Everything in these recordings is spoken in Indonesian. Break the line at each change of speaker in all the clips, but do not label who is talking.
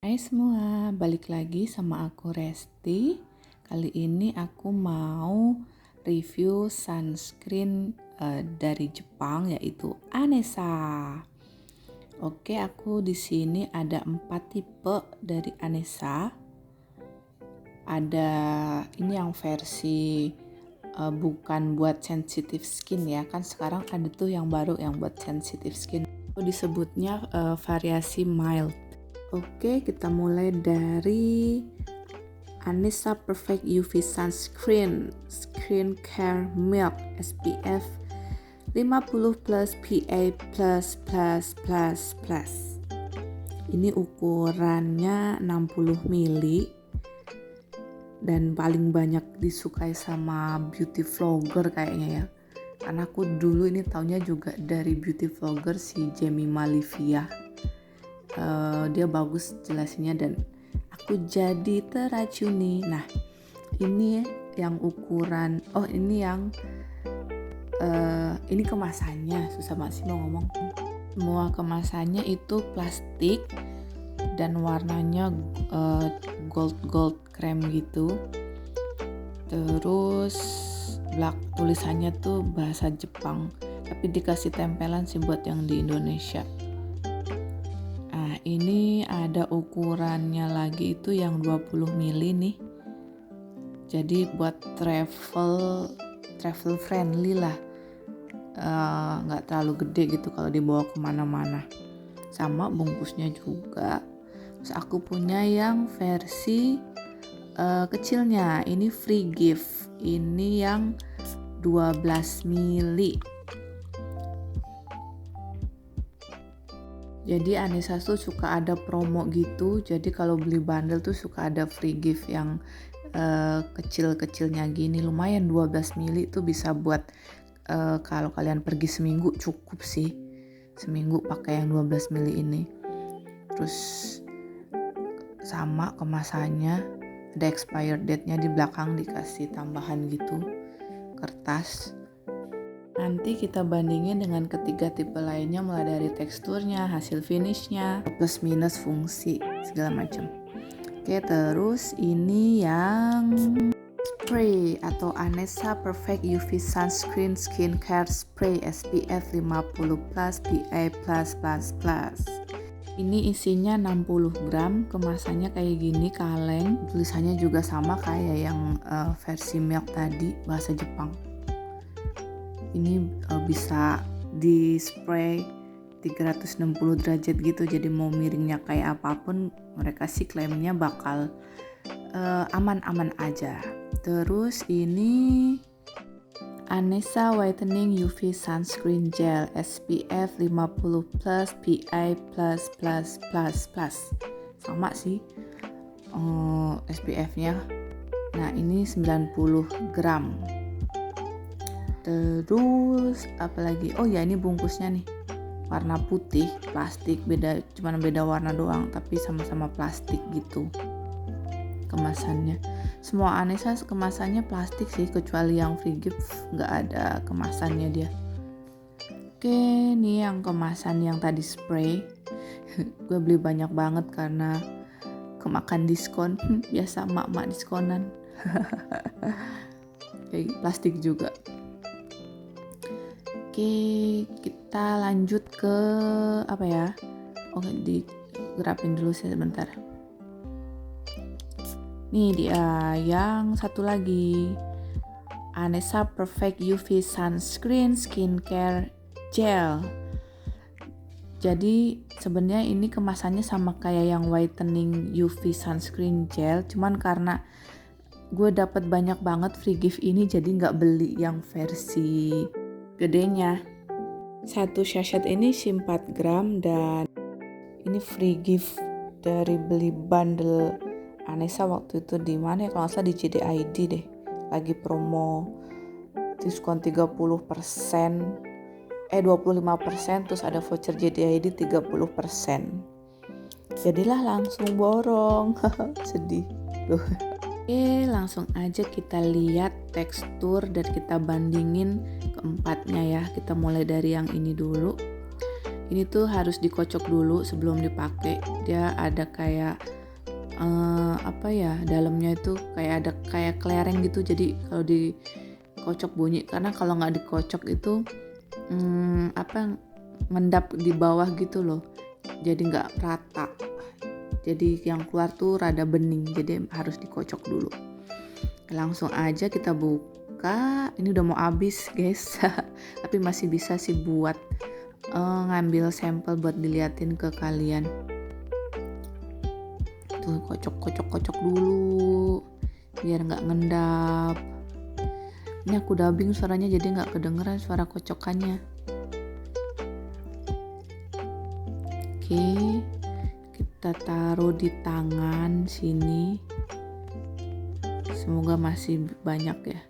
Hai semua, balik lagi sama aku Resti. Kali ini aku mau review sunscreen dari Jepang yaitu Anessa. Oke, aku di sini ada 4 tipe dari Anessa. Ada ini yang versi bukan buat sensitive skin ya, kan sekarang ada tuh yang baru yang buat sensitive skin. Itu disebutnya variasi mild. Oke, kita mulai dari Anessa Perfect UV Sunscreen Skin Care Milk SPF 50 plus PA plus. Ini ukurannya 60 ml dan paling banyak disukai sama beauty vlogger kayaknya ya. Karena aku dulu ini taunya juga dari beauty vlogger si Jemima Livia. Dia bagus jelasinnya dan aku jadi teracuni. Nah, ini yang ukuran, ini kemasannya, susah banget sih mau ngomong. Semua kemasannya itu plastik dan warnanya gold krem gitu. Terus tulisannya tuh bahasa Jepang, tapi dikasih tempelan sih buat yang di Indonesia. Ini ada ukurannya lagi itu yang 20 ml nih. Jadi buat travel friendly lah. Nggak terlalu gede gitu kalau dibawa kemana-mana. Sama bungkusnya juga. Terus aku punya yang versi kecilnya. Ini free gift. Ini yang 12 ml. Jadi Anessa tuh suka ada promo gitu. Jadi kalau beli bundle tuh suka ada free gift yang kecil-kecilnya gini. Lumayan 12 ml itu bisa buat kalau kalian pergi seminggu cukup sih. Seminggu pakai yang 12 ml ini. Terus sama kemasannya, ada expired date-nya di belakang dikasih tambahan gitu. Kertas. Nanti kita bandingin dengan ketiga tipe lainnya mulai dari teksturnya, hasil finishnya, plus minus fungsi, segala macam. Oke, terus ini yang spray atau Anessa Perfect UV Sunscreen Skincare Spray SPF 50 plus PA+++. Ini isinya 60 gram, kemasannya kayak gini kaleng, tulisannya juga sama kayak yang versi milk tadi, bahasa Jepang. Ini bisa di spray 360 derajat gitu, jadi mau miringnya kayak apapun mereka sih klaimnya bakal aman-aman aja. Terus ini Anessa Whitening UV Sunscreen Gel SPF 50 plus PA++++. Sama sih SPF-nya. Nah, ini 90 gram. Terus apalagi, oh ya ini bungkusnya nih warna putih, plastik, cuman beda warna doang tapi sama-sama plastik gitu kemasannya. Semua Anessa kemasannya plastik sih, kecuali yang free gift nggak ada kemasannya dia. Oke, nih yang kemasan yang tadi spray. Gue beli banyak banget karena kemakan diskon. Biasa emak-emak diskonan. Kayak plastik juga. Oke, kita lanjut ke apa ya? Oke, digerapin dulu sebentar. Nih dia yang satu lagi. Anessa Perfect UV Sunscreen Skincare Gel. Jadi sebenarnya ini kemasannya sama kayak yang whitening UV Sunscreen Gel, cuman karena gue dapat banyak banget free gift ini jadi nggak beli yang versi gedenya. Satu sachet ini 4 gram dan ini free gift dari beli bundle Anessa waktu itu di mana ya, kalau nggak salah di JDID deh, lagi promo diskon 30%, 25%, terus ada voucher JDID 30%. Jadilah langsung borong. Sedih loh. Oke, langsung aja kita lihat tekstur dan kita bandingin keempatnya ya. Kita mulai dari yang ini dulu. Ini tuh harus dikocok dulu sebelum dipakai. Dia ada kayak dalamnya itu kayak ada kayak kelereng gitu, jadi kalau dikocok bunyi, karena kalau nggak dikocok itu ngendap di bawah gitu loh, jadi nggak rata, jadi yang keluar tuh rada bening, jadi harus dikocok dulu. Langsung aja kita buka. Ini udah mau habis guys tapi masih bisa sih buat ngambil sampel buat diliatin ke kalian. Tuh kocok dulu biar nggak ngendap. Ini aku dubbing suaranya jadi nggak kedengeran suara kocokannya. Oke, kita taruh di tangan sini. Semoga masih banyak ya.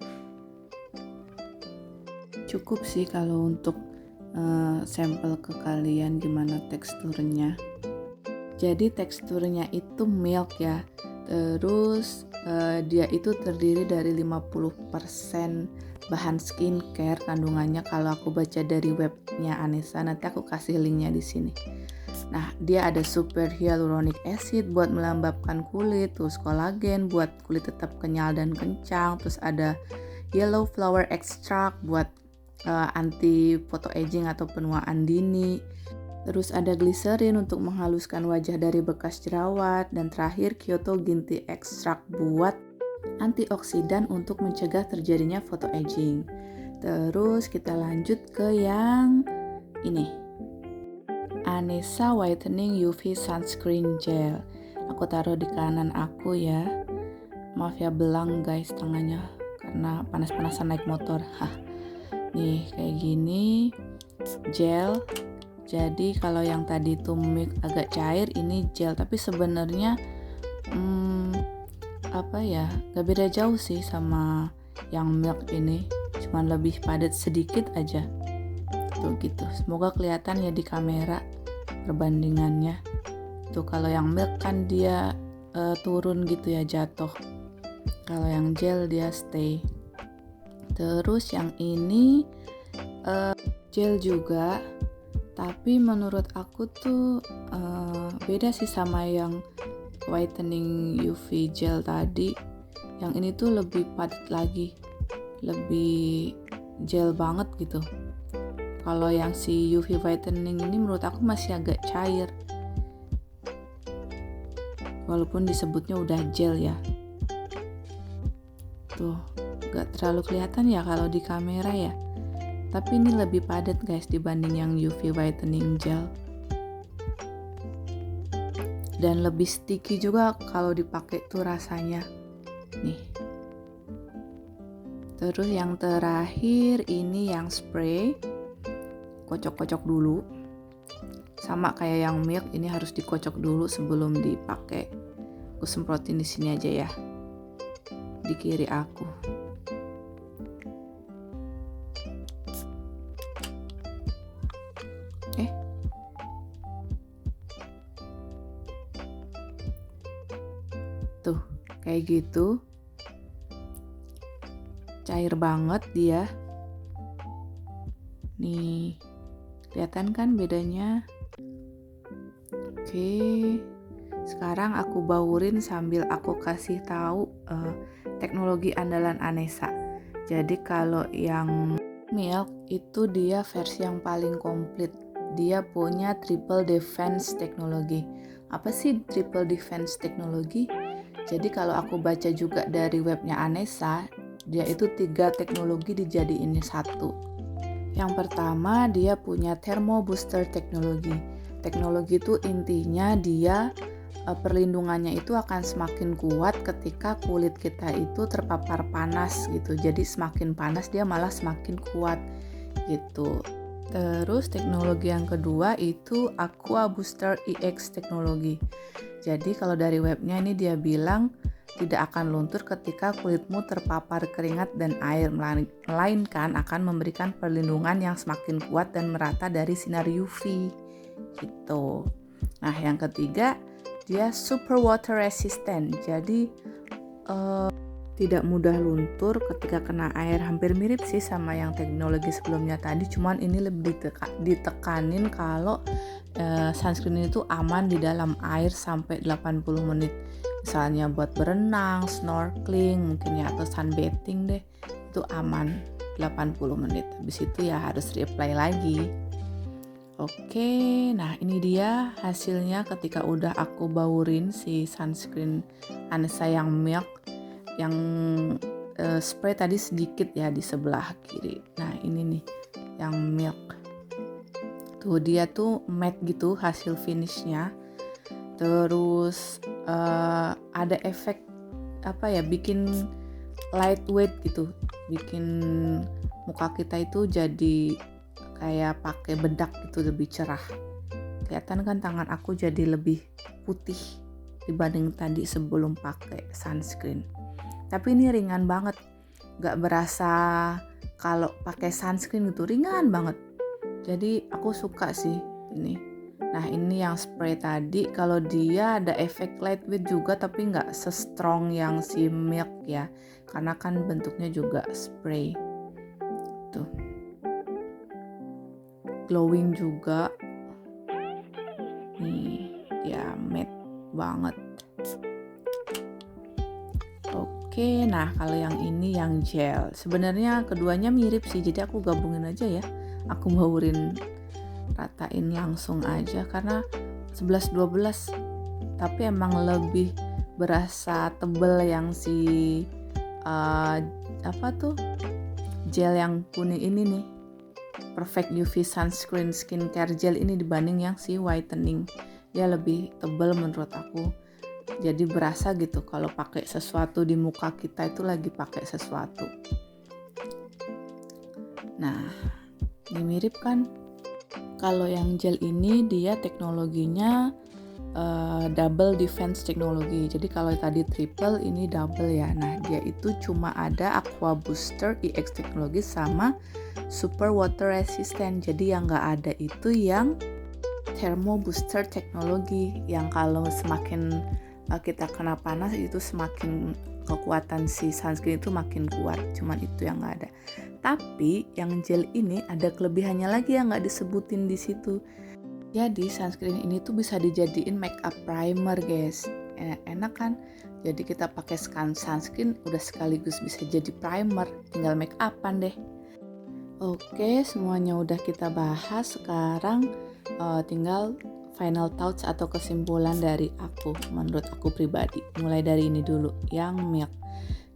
Cukup sih kalau untuk sampel ke kalian gimana teksturnya. Jadi teksturnya itu milk ya. Terus dia itu terdiri dari 50% bahan skincare kandungannya. Kalau aku baca dari webnya Anessa, nanti aku kasih linknya di sini. Nah, dia ada super hyaluronic acid buat melembabkan kulit, terus kolagen buat kulit tetap kenyal dan kencang, terus ada yellow flower extract buat anti photo aging atau penuaan dini. Terus ada glycerin untuk menghaluskan wajah dari bekas jerawat, dan terakhir Kyoto Green Tea Extract buat antioksidan untuk mencegah terjadinya photo aging. Terus kita lanjut ke yang ini, Anessa Whitening UV Sunscreen Gel. Aku taruh di kanan aku ya. Maaf ya belang guys tangannya karena panas-panasan naik motor. Nih kayak gini gel. Jadi kalau yang tadi tuh milk agak cair, ini gel, tapi sebenarnya gak beda jauh sih sama yang milk ini, cuman lebih padat sedikit aja. Tuh gitu. Semoga kelihatan ya di kamera perbandingannya. Tuh kalau yang milk kan dia turun gitu ya, jatuh. Kalau yang gel dia stay. Terus yang ini gel juga. Tapi menurut aku tuh beda sih sama yang whitening UV gel tadi. Yang ini tuh lebih padat lagi, lebih gel banget gitu. Kalau yang si UV whitening ini menurut aku masih agak cair, walaupun disebutnya udah gel ya. Tuh gak terlalu kelihatan ya kalau di kamera ya, tapi ini lebih padat guys dibanding yang UV whitening gel, dan lebih sticky juga kalau dipakai tuh rasanya nih. Terus yang terakhir ini yang spray, kocok-kocok dulu, sama kayak yang milk, ini harus dikocok dulu sebelum dipakai. Aku semprotin di sini aja ya, di kiri aku. Tuh kayak gitu, cair banget dia nih, kelihatan kan bedanya. Oke, sekarang aku baurin sambil aku kasih tahu teknologi andalan Anessa. Jadi kalau yang milk itu dia versi yang paling komplit, dia punya triple defense teknologi. Apa sih triple defense teknologi? Jadi kalau aku baca juga dari webnya Anessa, dia itu 3 teknologi dijadiin satu. Yang pertama dia punya thermo booster teknologi. Teknologi itu intinya dia perlindungannya itu akan semakin kuat ketika kulit kita itu terpapar panas gitu. Jadi semakin panas dia malah semakin kuat gitu. Terus teknologi yang kedua itu Aqua Booster EX teknologi. Jadi kalau dari webnya ini dia bilang tidak akan luntur ketika kulitmu terpapar keringat dan air, melainkan akan memberikan perlindungan yang semakin kuat dan merata dari sinar UV gitu. Nah yang ketiga dia super water resistant. Jadi tidak mudah luntur ketika kena air. Hampir mirip sih sama yang teknologi sebelumnya tadi, cuman ini lebih ditekanin kalau sunscreen itu aman di dalam air sampai 80 menit. Misalnya buat berenang, snorkeling mungkin ya, atau sunbathing deh, itu aman 80 menit. Habis itu ya harus reapply lagi. Oke, nah ini dia hasilnya ketika udah aku baurin si sunscreen Anessa yang milk. Yang spray tadi sedikit ya di sebelah kiri. Nah ini nih yang milk. Tuh dia tuh matte gitu hasil finishnya. Terus ada efek bikin lightweight gitu, bikin muka kita itu jadi kayak pakai bedak gitu, lebih cerah. Kelihatan kan tangan aku jadi lebih putih dibanding tadi sebelum pakai sunscreen. Tapi ini ringan banget, gak berasa kalau pakai sunscreen gitu, ringan banget. Jadi aku suka sih ini. Nah ini yang spray tadi, kalau dia ada efek lightweight juga tapi gak se-strong yang si milk ya, karena kan bentuknya juga spray. Tuh, glowing juga. Nih ya matte banget. Oke, nah kalau yang ini yang gel. Sebenarnya keduanya mirip sih, jadi aku gabungin aja ya. Aku baurin, ratain langsung aja karena 11-12. Tapi emang lebih berasa tebel yang si gel yang kuning ini nih. Perfect UV Sunscreen Skincare Gel ini dibanding yang si whitening. Dia lebih tebal menurut aku. Jadi berasa gitu kalau pakai sesuatu di muka kita itu lagi pakai sesuatu. Nah, ini mirip kan? Kalau yang gel ini dia teknologinya double defense teknologi. Jadi kalau tadi triple, ini double ya. Nah, dia itu cuma ada Aqua Booster EX teknologi sama Super Water Resistant. Jadi yang nggak ada itu yang Thermo Booster teknologi, yang kalau semakin kita kena panas itu semakin kekuatan si sunscreen itu makin kuat. Cuman itu yang nggak ada. Tapi yang gel ini ada kelebihannya lagi yang nggak disebutin di situ. Jadi sunscreen ini tuh bisa dijadiin makeup primer guys. Enak kan? Jadi kita pakai sunscreen udah sekaligus bisa jadi primer, tinggal make upan deh. Oke, semuanya udah kita bahas. Sekarang tinggal final thoughts atau kesimpulan dari aku, menurut aku pribadi. Mulai dari ini dulu, yang milk.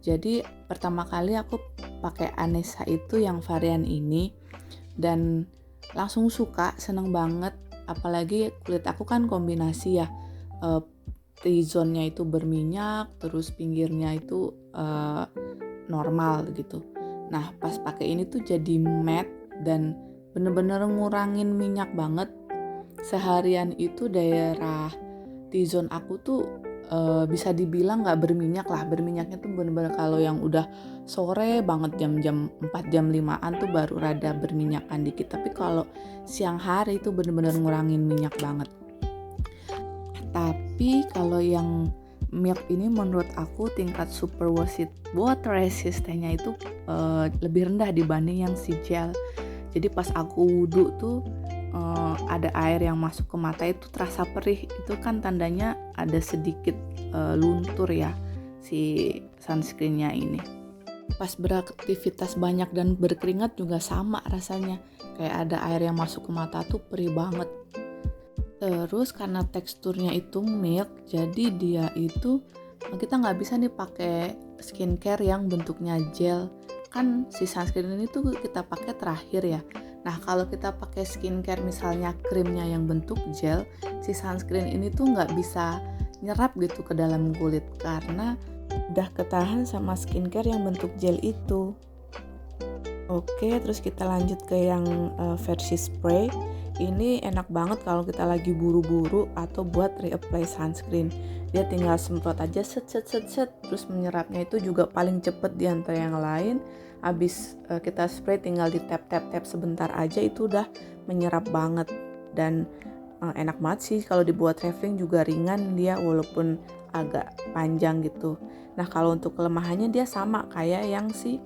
Jadi pertama kali aku pakai Anessa itu yang varian ini dan langsung suka, seneng banget. Apalagi kulit aku kan kombinasi ya, T-zone-nya itu berminyak, terus pinggirnya itu normal gitu. Nah pas pakai ini tuh jadi matte dan bener-bener ngurangin minyak banget. Seharian itu daerah T-zone aku tuh bisa dibilang gak berminyak lah. Berminyaknya tuh bener-bener kalau yang udah sore banget jam-jam 4 jam 5an tuh baru rada berminyakan dikit. Tapi kalau siang hari itu bener-bener ngurangin minyak banget. Tapi kalau yang milk ini menurut aku tingkat super water resistance-nya itu lebih rendah dibanding yang si gel. Jadi pas aku wudhu tuh ada air yang masuk ke mata itu terasa perih. Itu kan tandanya ada sedikit luntur ya si sunscreen-nya ini. Pas beraktivitas banyak dan berkeringat juga sama rasanya. Kayak ada air yang masuk ke mata tuh perih banget. Terus karena teksturnya itu milk, jadi dia itu kita nggak bisa nih pakai skincare yang bentuknya gel. Kan si sunscreen ini tuh kita pakai terakhir ya. Nah kalau kita pakai skincare misalnya krimnya yang bentuk gel, si sunscreen ini tuh nggak bisa nyerap gitu ke dalam kulit karena udah ketahan sama skincare yang bentuk gel itu. Oke, terus kita lanjut ke yang versi spray. Ini enak banget kalau kita lagi buru-buru atau buat reapply sunscreen. Dia tinggal semprot aja set. Terus menyerapnya itu juga paling cepet di antara yang lain. Habis kita spray tinggal di tap sebentar aja itu udah menyerap banget. Dan enak banget sih kalau dibuat traveling juga ringan dia, walaupun agak panjang gitu. Nah kalau untuk kelemahannya dia sama kayak yang si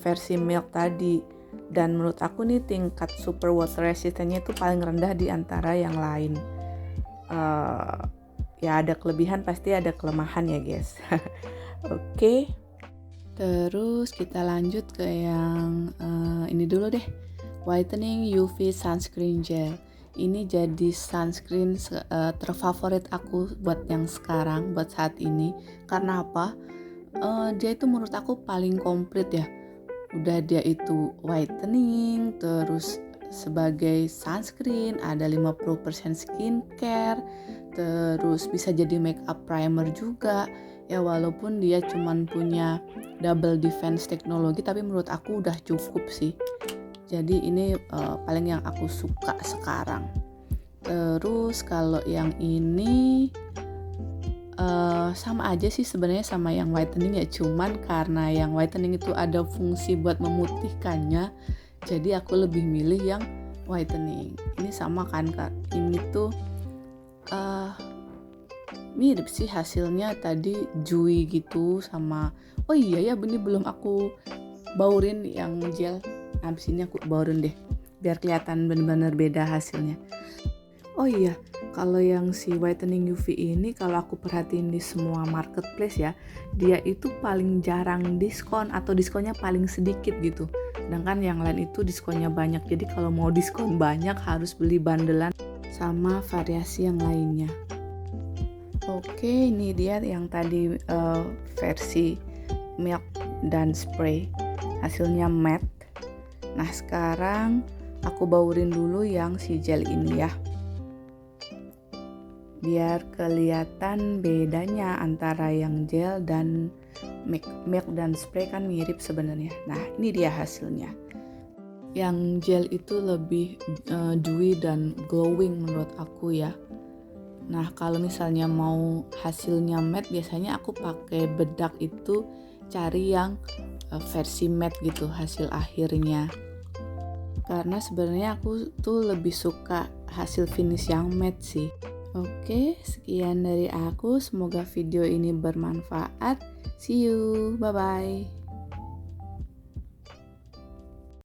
versi Milk tadi. Dan menurut aku nih tingkat super water resistance-nya itu paling rendah di antara yang lain. Ya ada kelebihan pasti ada kelemahan ya guys. Oke. Terus kita lanjut ke yang ini dulu deh. Whitening UV Sunscreen Gel. Ini jadi sunscreen terfavorit aku buat yang sekarang, buat saat ini. Karena apa? Dia itu menurut aku paling komplit ya. Udah dia itu whitening, terus sebagai sunscreen, ada 50% skincare, terus bisa jadi makeup primer juga. Ya walaupun dia cuman punya double defense teknologi, tapi menurut aku udah cukup sih. Jadi ini paling yang aku suka sekarang. Terus kalau yang ini sama aja sih sebenarnya sama yang whitening ya, cuman karena yang whitening itu ada fungsi buat memutihkannya, jadi aku lebih milih yang whitening. Ini sama kan Kak, ini tuh mirip sih hasilnya tadi dewy gitu sama, oh iya ya ini belum aku baurin yang gel. Habis ini aku baurin deh biar kelihatan benar-benar beda hasilnya. Oh iya, kalau yang si whitening UV ini kalau aku perhatiin di semua marketplace ya, dia itu paling jarang diskon atau diskonnya paling sedikit gitu. Sedangkan yang lain itu diskonnya banyak. Jadi kalau mau diskon banyak harus beli bandelan sama variasi yang lainnya. Oke, ini dia yang tadi versi milk dan spray. Hasilnya matte. Nah sekarang aku baurin dulu yang si gel ini ya, biar kelihatan bedanya antara yang gel dan milk dan spray kan mirip sebenarnya. Nah ini dia hasilnya. Yang gel itu lebih dewy dan glowing menurut aku ya. Nah kalau misalnya mau hasilnya matte, biasanya aku pakai bedak itu cari yang versi matte gitu hasil akhirnya. Karena sebenarnya aku tuh lebih suka hasil finish yang matte sih. Oke, sekian dari aku. Semoga video ini bermanfaat. See you, bye-bye.